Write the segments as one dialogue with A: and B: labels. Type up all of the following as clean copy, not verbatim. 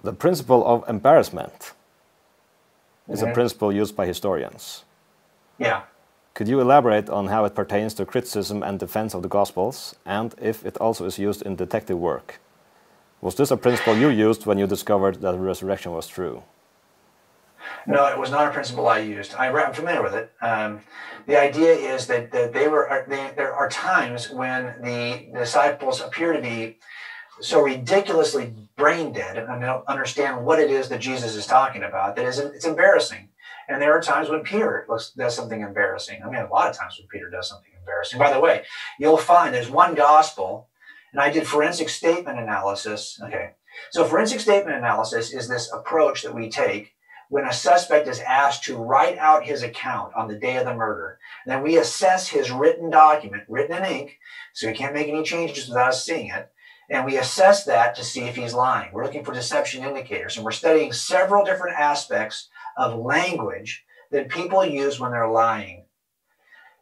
A: The principle of embarrassment is a principle used by historians.
B: Yeah.
A: Could you elaborate on how it pertains to criticism and defense of the Gospels, and if it also is used in detective work? Was this a principle you used when you discovered that the resurrection was true?
B: No, it was not a principle I used. I'm familiar with it. The idea is that there are times when the disciples appear to be so ridiculously brain dead and don't understand what it is that Jesus is talking about that it's embarrassing. And there are times when Peter does something embarrassing. I mean, a lot of times when Peter does something embarrassing. By the way, you'll find there's one gospel, and I did forensic statement analysis. Okay, so forensic statement analysis is this approach that we take when a suspect is asked to write out his account on the day of the murder. And then we assess his written document, written in ink, so he can't make any changes without us seeing it. And we assess that to see if he's lying. We're looking for deception indicators, and we're studying several different aspects of language that people use when they're lying.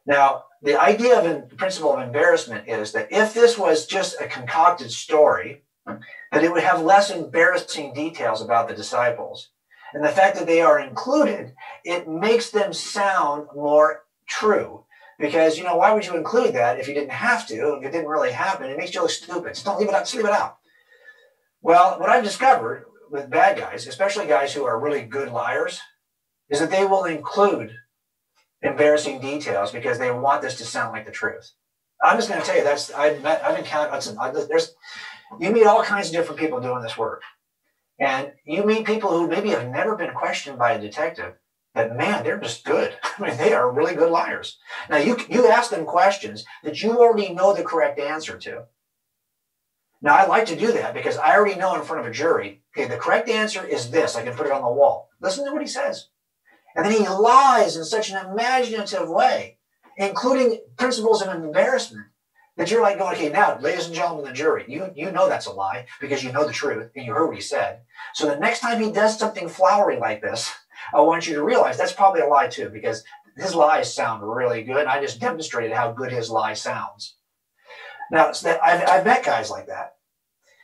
B: Now, the idea of the principle of embarrassment is that if this was just a concocted story, that it would have less embarrassing details about the disciples. And the fact that they are included, it makes them sound more true. Because, why would you include that if you didn't have to, if it didn't really happen? It makes you look stupid. Just don't leave it out, just leave it out. Well, what I've discovered with bad guys, especially guys who are really good liars, is that they will include embarrassing details because they want this to sound like the truth. I'm just going to tell you, I've encountered, you meet all kinds of different people doing this work. And you meet people who maybe have never been questioned by a detective, but man, they're just good. I mean, they are really good liars. Now, you ask them questions that you already know the correct answer to. Now, I like to do that because I already know in front of a jury, okay, the correct answer is this. I can put it on the wall. Listen to what he says. And then he lies in such an imaginative way, including principles of embarrassment, that you're like going, okay, now, ladies and gentlemen of the jury, you know that's a lie because you know the truth and you heard what he said. So the next time he does something flowery like this, I want you to realize that's probably a lie too, because his lies sound really good. And I just demonstrated how good his lie sounds. Now, I've met guys like that.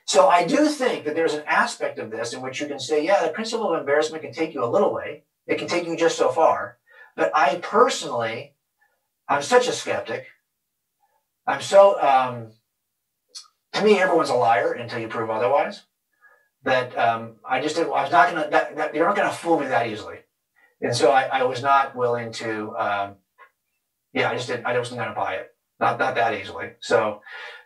B: So I do think that there's an aspect of this in which you can say, yeah, the principle of embarrassment can take you a little way. It can take you just so far. But I personally, I'm such a skeptic. I'm so, to me, everyone's a liar until you prove otherwise. That I was not going to, you're not going to fool me that easily. And so I was not willing to, I wasn't going to buy it. Not that easily. So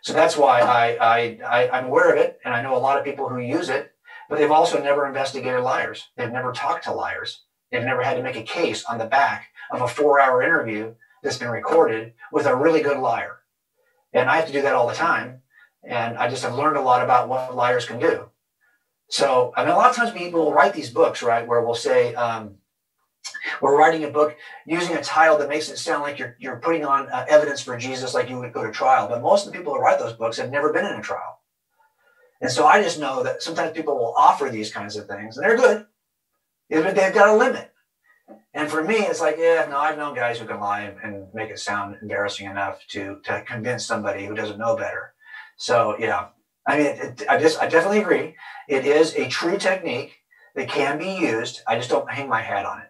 B: that's why I'm aware of it. And I know a lot of people who use it, but they've also never investigated liars. They've never talked to liars. They've never had to make a case on the back of a 4-hour interview that's been recorded with a really good liar. And I have to do that all the time. And I just have learned a lot about what liars can do. So, I mean, a lot of times people will write these books, right, where we'll say, we're writing a book using a title that makes it sound like you're putting on evidence for Jesus like you would go to trial. But most of the people who write those books have never been in a trial. And so I just know that sometimes people will offer these kinds of things, and they're good. They've got a limit. And for me, it's like, I've known guys who can lie and make it sound embarrassing enough to convince somebody who doesn't know better. So, yeah, I mean, I definitely agree. It is a true technique that can be used. I just don't hang my hat on it.